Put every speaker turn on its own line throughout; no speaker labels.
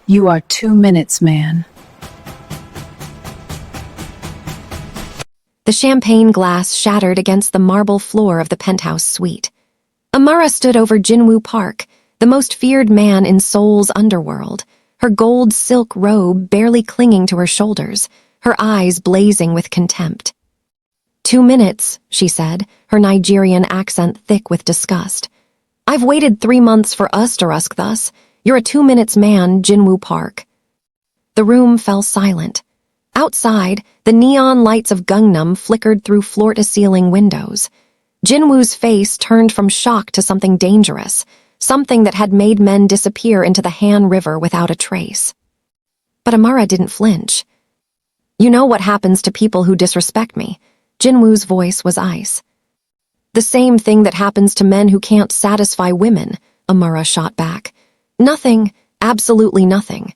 You are 2 minutes, man.
The champagne glass shattered against the marble floor of the penthouse suite. Amara stood over Jinwoo Park, the most feared man in Seoul's underworld, her gold silk robe barely clinging to her shoulders, her eyes blazing with contempt. 2 minutes, she said, her Nigerian accent thick with disgust. I've waited 3 months for us to rusk thus. You're a 2 minutes man, Jinwoo Park. The room fell silent. Outside, the neon lights of Gangnam flickered through floor-to-ceiling windows. Jinwoo's face turned from shock to something dangerous, something that had made men disappear into the Han River without a trace. But Amara didn't flinch. You know what happens to people who disrespect me. Jinwoo's voice was ice. The same thing that happens to men who can't satisfy women, Amara shot back. Nothing, absolutely nothing.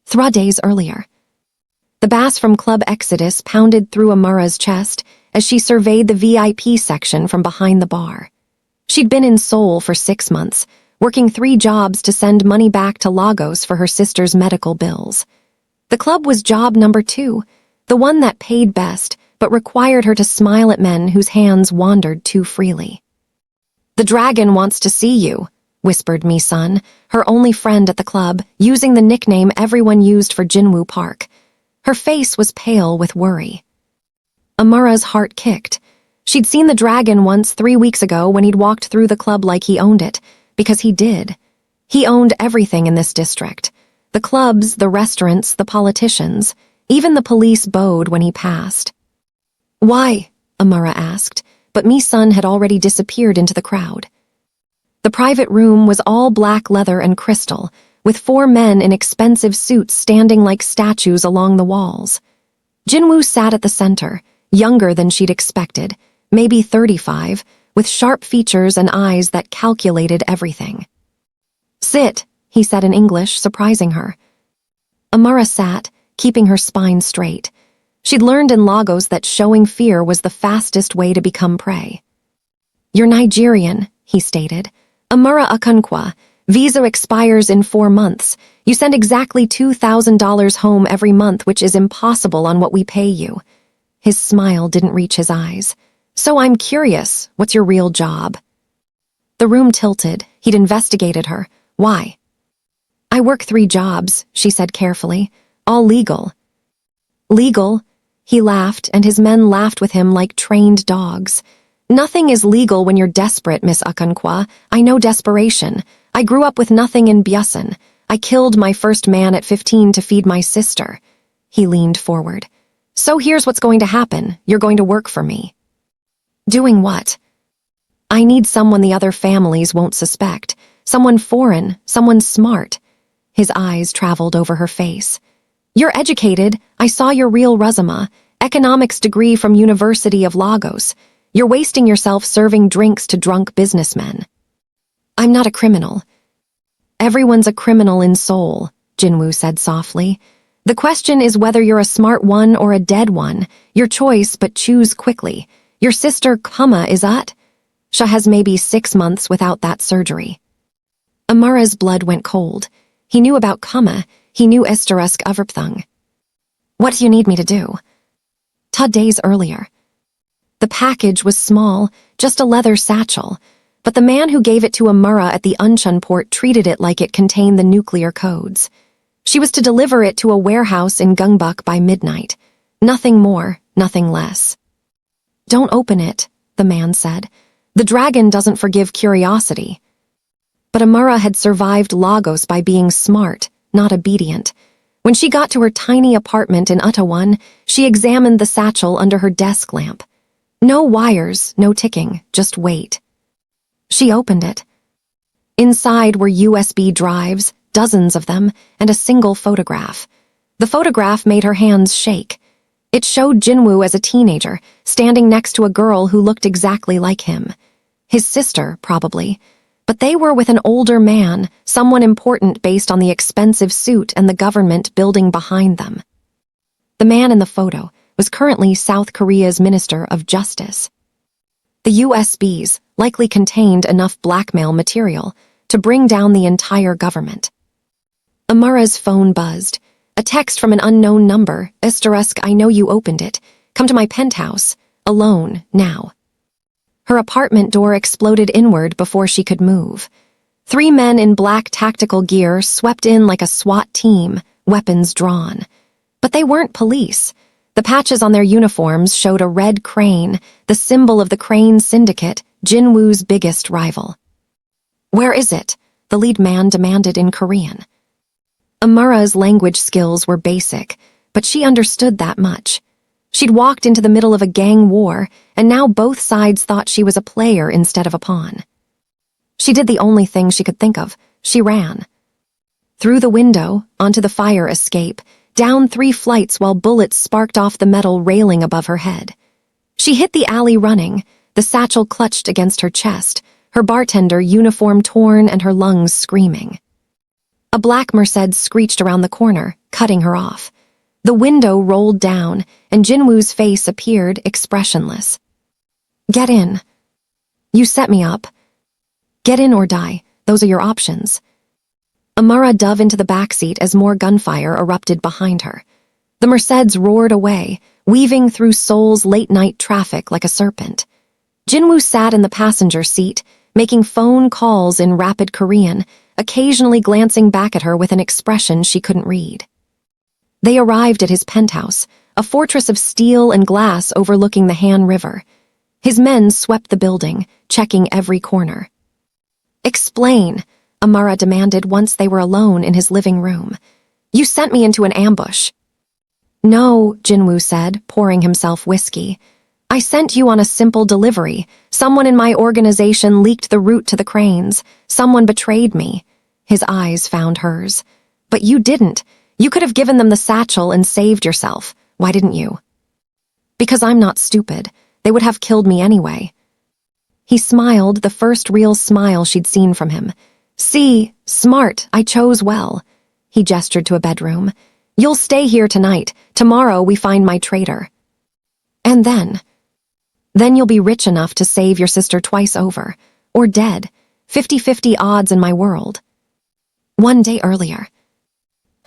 3 days earlier. The bass from Club Exodus pounded through Amara's chest as she surveyed the VIP section from behind the bar. She'd been in Seoul for 6 months, working 3 jobs to send money back to Lagos for her sister's medical bills. The club was job number 2, the one that paid best, but required her to smile at men whose hands wandered too freely. The dragon wants to see you, whispered Mi-sun, her only friend at the club, using the nickname everyone used for Jinwoo Park. Her face was pale with worry. Amara's heart kicked. She'd seen the dragon once 3 weeks ago when he'd walked through the club like he owned it, because he did. He owned everything in this district. The clubs, the restaurants, the politicians, even the police bowed when he passed. Why? Amara asked, but Mi-sun had already disappeared into the crowd. The private room was all black leather and crystal, with 4 men in expensive suits standing like statues along the walls. Jinwoo sat at the center, younger than she'd expected, maybe 35, with sharp features and eyes that calculated everything. Sit, he said in English, surprising her. Amara sat, keeping her spine straight. She'd learned in Lagos that showing fear was the fastest way to become prey. You're Nigerian, he stated. Amara Akunkwa. Visa expires in 4 months. You send exactly $2,000 home every month, which is impossible on what we pay you. His smile didn't reach his eyes. So I'm curious, what's your real job? The room tilted. He'd investigated her. Why? I work 3 jobs, she said carefully. All legal. Legal? He laughed, and his men laughed with him like trained dogs. Nothing is legal when you're desperate, Miss Akunkwa. I know desperation. I grew up with nothing in Byeosun. I killed my first man at 15 to feed my sister. He leaned forward. So here's what's going to happen. You're going to work for me. Doing what? I need someone the other families won't suspect. Someone foreign, someone smart. His eyes traveled over her face. You're educated. I saw your real resume. Economics degree from University of Lagos. You're wasting yourself serving drinks to drunk businessmen. I'm not a criminal. Everyone's a criminal in Seoul, Jinwoo said softly. The question is whether you're a smart one or a dead one. Your choice, but choose quickly. Your sister, Kama, is at? She has maybe 6 months without that surgery. Amara's blood went cold. He knew about Kama. He knew Esterusk Overpthung. What do you need me to do? 2 days earlier. The package was small, just a leather satchel, but the man who gave it to Amara at the Uncheon port treated it like it contained the nuclear codes. She was to deliver it to a warehouse in Gungbuk by midnight. Nothing more, nothing less. Don't open it, the man said. The dragon doesn't forgive curiosity. But Amara had survived Lagos by being smart, not obedient. When she got to her tiny apartment in Utaewon, she examined the satchel under her desk lamp. No wires, no ticking, just weight. She opened it. Inside were USB drives, dozens of them, and a single photograph. The photograph made her hands shake. It showed Jinwoo as a teenager, standing next to a girl who looked exactly like him. His sister, probably. But they were with an older man, someone important based on the expensive suit and the government building behind them. The man in the photo was currently South Korea's Minister of Justice. The USBs likely contained enough blackmail material to bring down the entire government. Amara's phone buzzed. A text from an unknown number. Asterisk, I know you opened it. Come to my penthouse. Alone, now. Her apartment door exploded inward before she could move. 3 men in black tactical gear swept in like a SWAT team, weapons drawn. But they weren't police. The patches on their uniforms showed a red crane, the symbol of the Crane Syndicate, Jinwoo's biggest rival. Where is it? The lead man demanded in Korean. Amara's language skills were basic, but she understood that much. She'd walked into the middle of a gang war, and now both sides thought she was a player instead of a pawn. She did the only thing she could think of. She ran. Through the window, onto the fire escape, down 3 flights while bullets sparked off the metal railing above her head. She hit the alley running, the satchel clutched against her chest, her bartender uniform torn and her lungs screaming. A black Mercedes screeched around the corner, cutting her off. The window rolled down, and Jinwoo's face appeared expressionless. Get in. You set me up. Get in or die. Those are your options. Amara dove into the backseat as more gunfire erupted behind her. The Mercedes roared away, weaving through Seoul's late-night traffic like a serpent. Jinwoo sat in the passenger seat, making phone calls in rapid Korean, occasionally glancing back at her with an expression she couldn't read. They arrived at his penthouse, a fortress of steel and glass overlooking the Han River. His men swept the building, checking every corner. Explain, Amara demanded once they were alone in his living room. You sent me into an ambush. No, Jinwoo said, pouring himself whiskey. I sent you on a simple delivery. Someone in my organization leaked the route to the cranes. Someone betrayed me. His eyes found hers. But you didn't. You could have given them the satchel and saved yourself. Why didn't you? Because I'm not stupid. They would have killed me anyway. He smiled, the first real smile she'd seen from him. See, smart, I chose well. He gestured to a bedroom. You'll stay here tonight. Tomorrow we find my traitor. And then you'll be rich enough to save your sister twice over. Or dead. 50-50 odds in my world. 1 day earlier.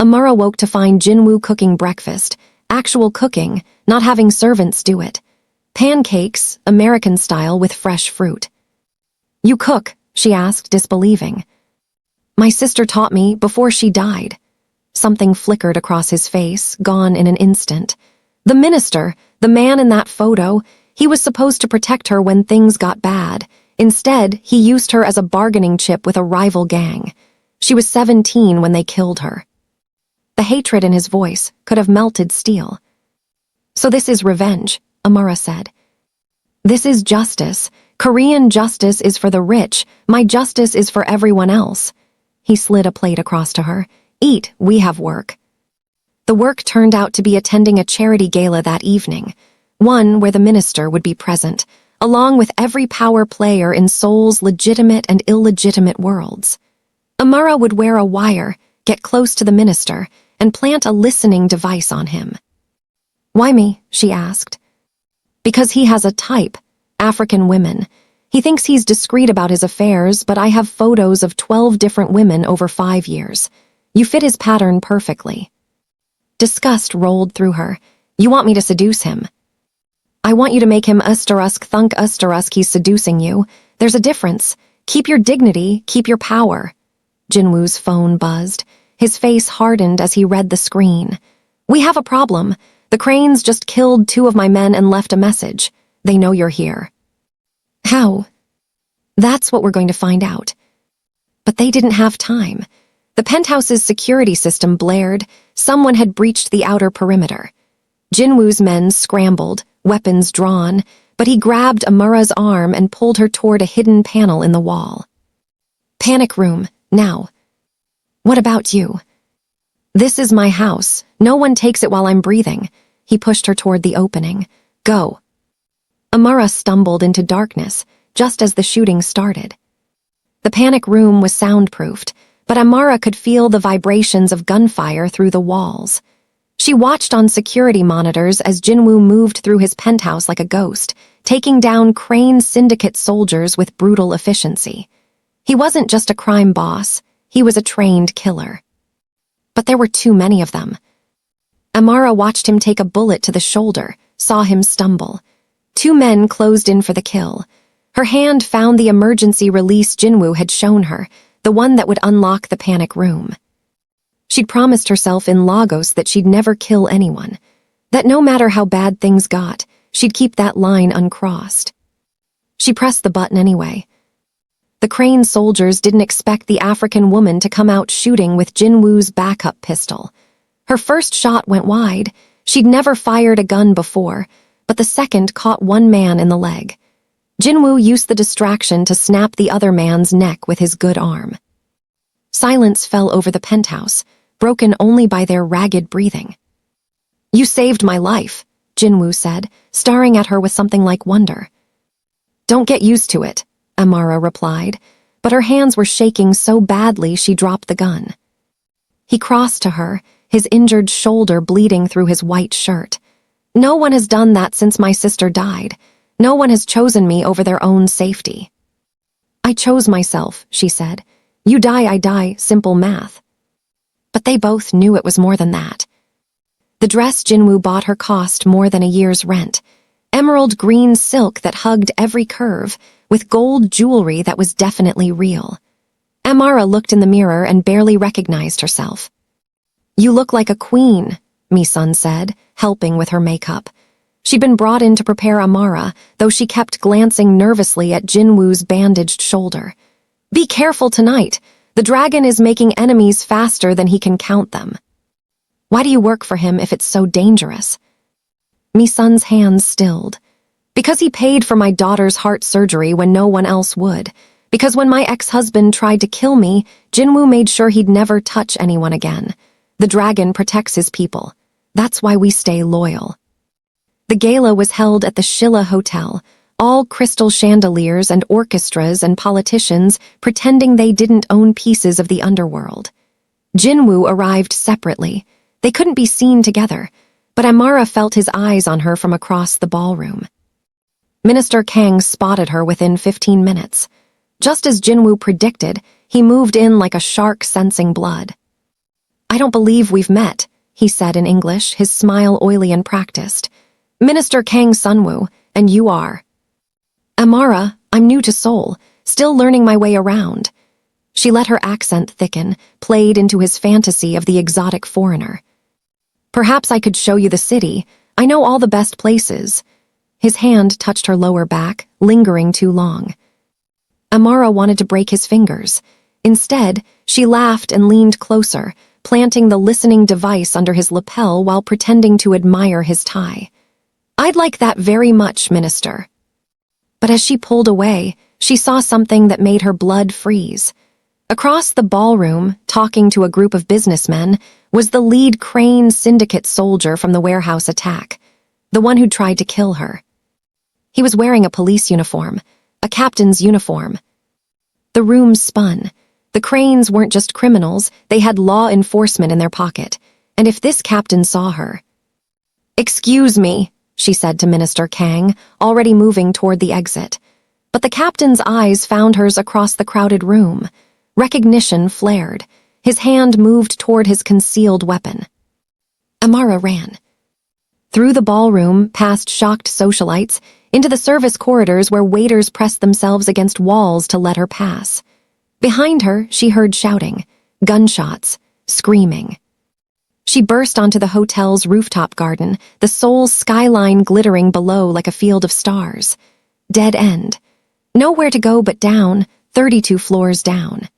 Amara woke to find Jinwoo cooking breakfast. Actual cooking, not having servants do it. Pancakes, American style with fresh fruit. You cook? She asked, disbelieving. My sister taught me before she died. Something flickered across his face, gone in an instant. The minister, the man in that photo, he was supposed to protect her when things got bad. Instead, he used her as a bargaining chip with a rival gang. She was 17 when they killed her. The hatred in his voice could have melted steel. So this is revenge, Amara said. This is justice. Korean justice is for the rich. My justice is for everyone else. He slid a plate across to her. Eat, we have work. The work turned out to be attending a charity gala that evening, one where the minister would be present, along with every power player in Seoul's legitimate and illegitimate worlds. Amara would wear a wire, get close to the minister, and plant a listening device on him. Why me? She asked. Because he has a type, African women. He thinks he's discreet about his affairs, but I have photos of 12 different women over 5 years. You fit his pattern perfectly. Disgust rolled through her. You want me to seduce him? I want you to make him thunk he's seducing you. There's a difference. Keep your dignity, keep your power. Jinwoo's phone buzzed. His face hardened as he read the screen. We have a problem. The cranes just killed 2 of my men and left a message. They know you're here. How? That's what we're going to find out. But they didn't have time. The penthouse's security system blared. Someone had breached the outer perimeter. Jinwoo's men scrambled, weapons drawn, but he grabbed Amara's arm and pulled her toward a hidden panel in the wall. Panic room, now. What about you? This is my house. No one takes it while I'm breathing. He pushed her toward the opening. Go. Amara stumbled into darkness, just as the shooting started. The panic room was soundproofed, but Amara could feel the vibrations of gunfire through the walls. She watched on security monitors as Jinwoo moved through his penthouse like a ghost, taking down Crane Syndicate soldiers with brutal efficiency. He wasn't just a crime boss, he was a trained killer. But there were too many of them. Amara watched him take a bullet to the shoulder, saw him stumble. 2 men closed in for the kill. Her hand found the emergency release Jinwoo had shown her, the one that would unlock the panic room. She'd promised herself in Lagos that she'd never kill anyone, that no matter how bad things got, she'd keep that line uncrossed. She pressed the button anyway. The Crane soldiers didn't expect the African woman to come out shooting with Jinwoo's backup pistol. Her first shot went wide. She'd never fired a gun before, but the second caught one man in the leg. Jinwoo used the distraction to snap the other man's neck with his good arm. Silence fell over the penthouse, broken only by their ragged breathing. "You saved my life," Jinwoo said, staring at her with something like wonder. "Don't get used to it," Amara replied, but her hands were shaking so badly she dropped the gun. He crossed to her, his injured shoulder bleeding through his white shirt. "No one has done that since my sister died. No one has chosen me over their own safety." "I chose myself," she said. "You die, I die, simple math." But they both knew it was more than that. The dress Jinwoo bought her cost more than a year's rent. Emerald green silk that hugged every curve, with gold jewelry that was definitely real. Amara looked in the mirror and barely recognized herself. "You look like a queen," Mi-sun said, helping with her makeup. She'd been brought in to prepare Amara, though she kept glancing nervously at Jinwoo's bandaged shoulder. "Be careful tonight. The dragon is making enemies faster than he can count them." "Why do you work for him if it's so dangerous?" Mi-sun's hands stilled. "Because he paid for my daughter's heart surgery when no one else would. Because when my ex-husband tried to kill me, Jinwoo made sure he'd never touch anyone again. The dragon protects his people. That's why we stay loyal." The gala was held at the Shilla Hotel, all crystal chandeliers and orchestras and politicians pretending they didn't own pieces of the underworld. Jinwoo arrived separately. They couldn't be seen together, but Amara felt his eyes on her from across the ballroom. Minister Kang spotted her within 15 minutes. Just as Jinwoo predicted, he moved in like a shark sensing blood. "I don't believe we've met," he said in English, his smile oily and practiced. "Minister Kang Sunwoo, and you are." "Amara, I'm new to Seoul, still learning my way around." She let her accent thicken, played into his fantasy of the exotic foreigner. "Perhaps I could show you the city. I know all the best places." His hand touched her lower back, lingering too long. Amara wanted to break his fingers. Instead, she laughed and leaned closer, planting the listening device under his lapel while pretending to admire his tie. "I'd like that very much, Minister." But as she pulled away, she saw something that made her blood freeze. Across the ballroom, talking to a group of businessmen, was the lead Crane Syndicate soldier from the warehouse attack, the one who'd tried to kill her. He was wearing a police uniform, a captain's uniform. The room spun. The Cranes weren't just criminals, they had law enforcement in their pocket. And if this captain saw her... "Excuse me," she said to Minister Kang, already moving toward the exit. But the captain's eyes found hers across the crowded room. Recognition flared. His hand moved toward his concealed weapon. Amara ran. Through the ballroom, past shocked socialites, into the service corridors where waiters pressed themselves against walls to let her pass. Behind her, she heard shouting, gunshots, screaming. She burst onto the hotel's rooftop garden, the Seoul skyline glittering below like a field of stars. Dead end. Nowhere to go but down, 32 floors down.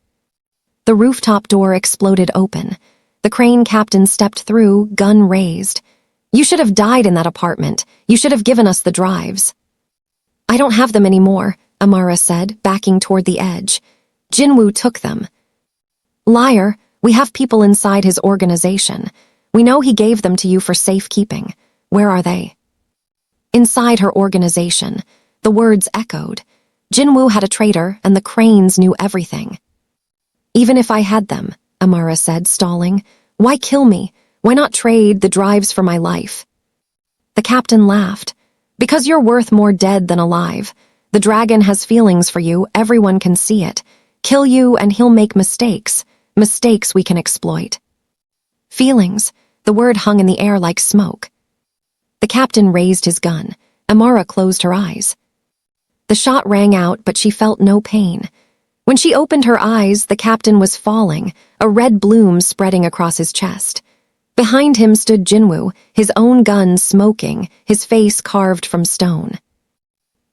The rooftop door exploded open. The Crane captain stepped through, gun raised. "You should have died in that apartment. You should have given us the drives." "I don't have them anymore," Amara said, backing toward the edge. "Jinwoo took them." "Liar, we have people inside his organization. We know he gave them to you for safekeeping. Where are they?" Inside her organization, the words echoed. Jinwoo had a traitor, and the Cranes knew everything. "Even if I had them," Amara said, stalling, "why kill me? Why not trade the drives for my life?" The captain laughed. "Because you're worth more dead than alive. The dragon has feelings for you, everyone can see it. Kill you and he'll make mistakes. Mistakes we can exploit." Feelings. The word hung in the air like smoke. The captain raised his gun. Amara closed her eyes. The shot rang out, but she felt no pain. When she opened her eyes, the captain was falling, a red bloom spreading across his chest. Behind him stood Jinwoo, his own gun smoking, his face carved from stone.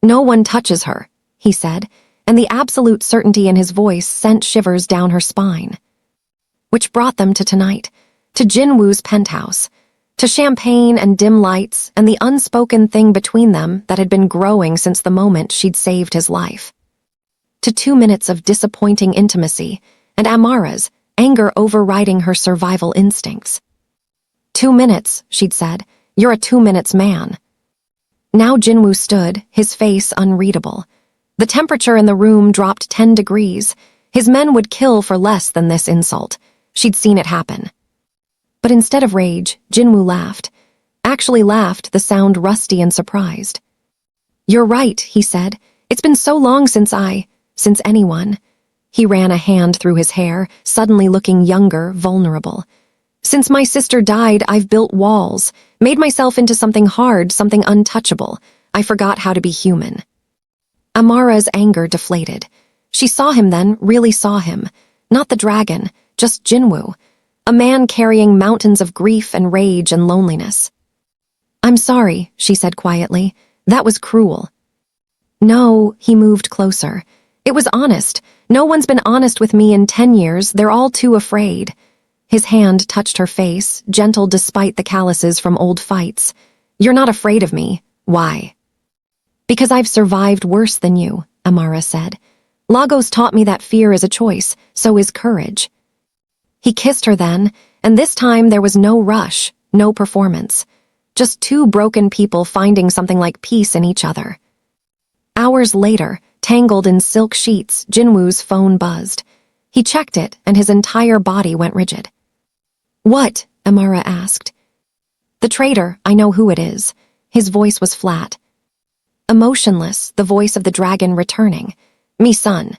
"No one touches her," he said, and the absolute certainty in his voice sent shivers down her spine. Which brought them to tonight, to Jinwoo's penthouse, to champagne and dim lights and the unspoken thing between them that had been growing since the moment she'd saved his life. To 2 minutes of disappointing intimacy and Amara's, anger overriding her survival instincts. 2 minutes, she'd said. You're a 2 minutes man. Now Jinwoo stood, his face unreadable. The temperature in the room dropped 10 degrees. His men would kill for less than this insult. She'd seen it happen. But instead of rage, Jinwoo laughed. Actually laughed, the sound rusty and surprised. "You're right," he said. "It's been so long since anyone." He ran a hand through his hair, suddenly looking younger, vulnerable. "Since my sister died, I've built walls, made myself into something hard, something untouchable. I forgot how to be human." Amara's anger deflated. She saw him then, really saw him. Not the dragon, just Jinwoo. A man carrying mountains of grief and rage and loneliness. "I'm sorry," she said quietly. "That was cruel." "No," he moved closer. "It was honest. No one's been honest with me in 10 years. They're all too afraid." His hand touched her face, gentle despite the calluses from old fights. "You're not afraid of me. Why?" "Because I've survived worse than you," Amara said. "Lagos taught me that fear is a choice, so is courage." He kissed her then, and this time there was no rush, no performance. Just two broken people finding something like peace in each other. Hours later, tangled in silk sheets, Jinwoo's phone buzzed. He checked it, and his entire body went rigid. "What?" Amara asked. "The traitor, I know who it is." His voice was flat. Emotionless, the voice of the dragon returning. "Me son."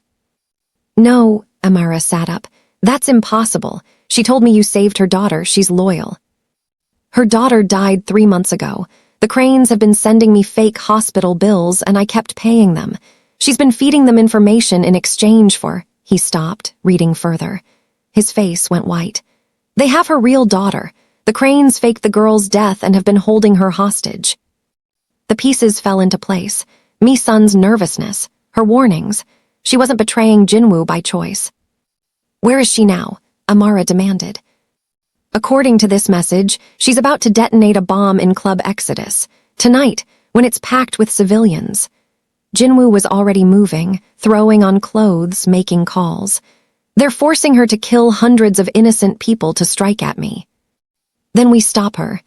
"No," Amara sat up. "That's impossible. She told me you saved her daughter. She's loyal." "Her daughter died 3 months ago. The Cranes have been sending me fake hospital bills, and I kept paying them. She's been feeding them information in exchange for—" He stopped, reading further. His face went white. "They have her real daughter. The Cranes faked the girl's death and have been holding her hostage." The pieces fell into place. Mi-sun's nervousness, her warnings. She wasn't betraying Jinwoo by choice. "Where is she now?" Amara demanded. "According to this message, she's about to detonate a bomb in Club Exodus. Tonight, when it's packed with civilians." Jinwoo was already moving, throwing on clothes, making calls. "They're forcing her to kill hundreds of innocent people to strike at me." "Then we stop her."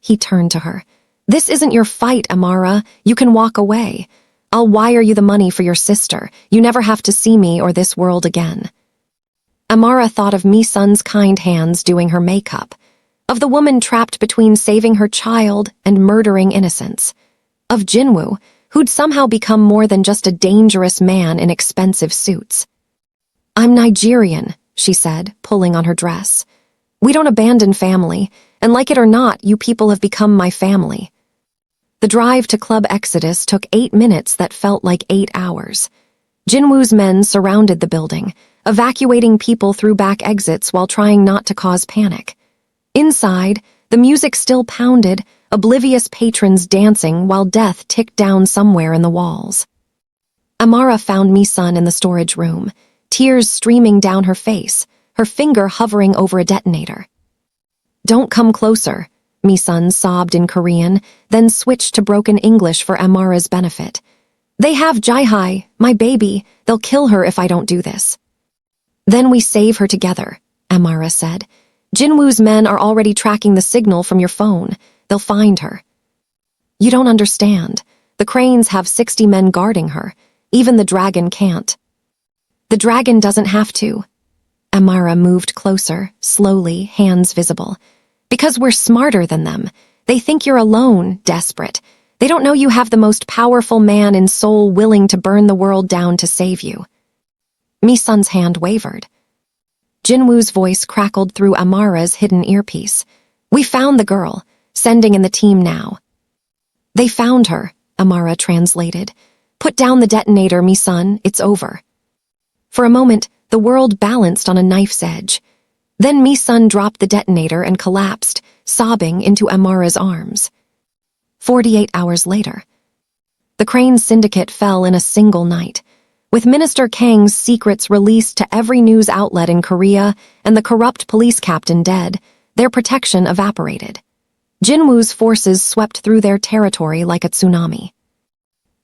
He turned to her. "This isn't your fight, Amara. You can walk away. I'll wire you the money for your sister. You never have to see me or this world again." Amara thought of Mi-sun's kind hands doing her makeup, of the woman trapped between saving her child and murdering innocents, of Jinwoo, who'd somehow become more than just a dangerous man in expensive suits. "I'm Nigerian," she said, pulling on her dress. "We don't abandon family, and like it or not, you people have become my family." The drive to Club Exodus took 8 minutes that felt like 8 hours. Jinwoo's men surrounded the building, evacuating people through back exits while trying not to cause panic. Inside, the music still pounded, oblivious patrons dancing while death ticked down somewhere in the walls. Amara found Mi-sun in the storage room, tears streaming down her face, her finger hovering over a detonator. "Don't come closer," Mi-sun sobbed in Korean, then switched to broken English for Amara's benefit. "They have Jaihai, my baby. They'll kill her if I don't do this." "Then we save her together," Amara said. "Jinwoo's men are already tracking the signal from your phone. They'll find her." "You don't understand. The Cranes have 60 men guarding her. Even the dragon can't." "The dragon doesn't have to." Amara moved closer, slowly, hands visible. "Because we're smarter than them. They think you're alone, desperate. They don't know you have the most powerful man in Seoul willing to burn the world down to save you." Mi-sun's hand wavered. Jinwoo's voice crackled through Amara's hidden earpiece. "We found the girl. Sending in the team now." "They found her," Amara translated. "Put down the detonator, me son. It's over." For a moment, the world balanced on a knife's edge. Then Mi-sun dropped the detonator and collapsed, sobbing into Amara's arms. 48 hours later, the Crane Syndicate fell in a single night. With Minister Kang's secrets released to every news outlet in Korea and the corrupt police captain dead, their protection evaporated. Jinwoo's forces swept through their territory like a tsunami.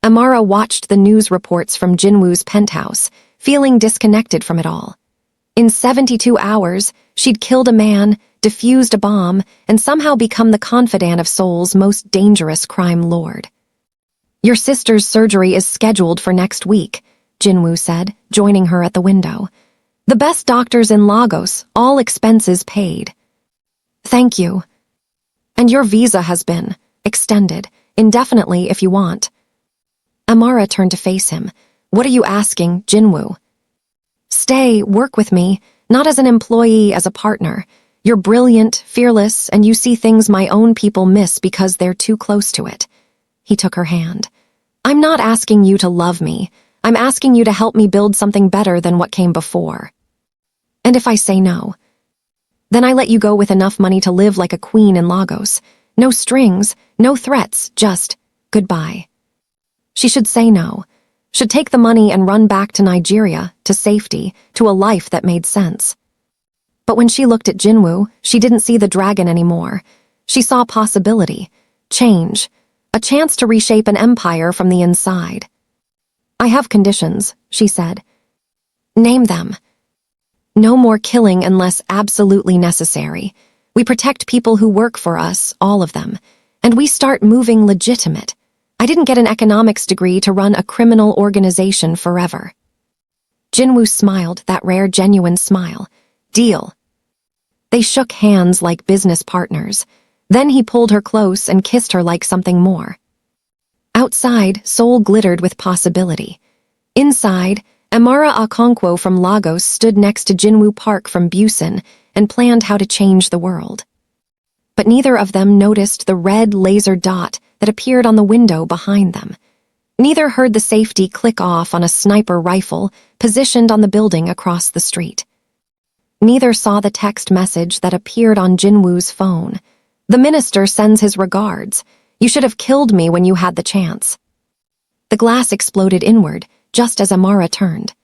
Amara watched the news reports from Jinwoo's penthouse, feeling disconnected from it all. In 72 hours, she'd killed a man, defused a bomb, and somehow become the confidant of Seoul's most dangerous crime lord. "Your sister's surgery is scheduled for next week," Jinwoo said, joining her at the window. "The best doctors in Lagos, all expenses paid." "Thank you. And your visa has been extended, indefinitely if you want." Amara turned to face him. "What are you asking, Jinwoo?" "Stay, work with me, not as an employee, as a partner. You're brilliant, fearless, and you see things my own people miss because they're too close to it." He took her hand. "I'm not asking you to love me. I'm asking you to help me build something better than what came before. And if I say no, then I let you go with enough money to live like a queen in Lagos. No strings, no threats, just goodbye." She should say no. Should take the money and run back to Nigeria, to safety, to a life that made sense. But when she looked at Jinwoo, she didn't see the dragon anymore. She saw possibility, change, a chance to reshape an empire from the inside. "I have conditions," she said. "Name them." "No more killing unless absolutely necessary. We protect people who work for us, all of them. And we start moving legitimate. I didn't get an economics degree to run a criminal organization forever." Jinwoo smiled, that rare, genuine smile. "Deal." They shook hands like business partners. Then he pulled her close and kissed her like something more. Outside, Seoul glittered with possibility. Inside, Amara Okonkwo from Lagos stood next to Jinwoo Park from Busan and planned how to change the world. But neither of them noticed the red laser dot that appeared on the window behind them. Neither heard the safety click off on a sniper rifle positioned on the building across the street. Neither saw the text message that appeared on Jinwoo's phone. "The minister sends his regards. You should have killed me when you had the chance." The glass exploded inward, just as Amara turned.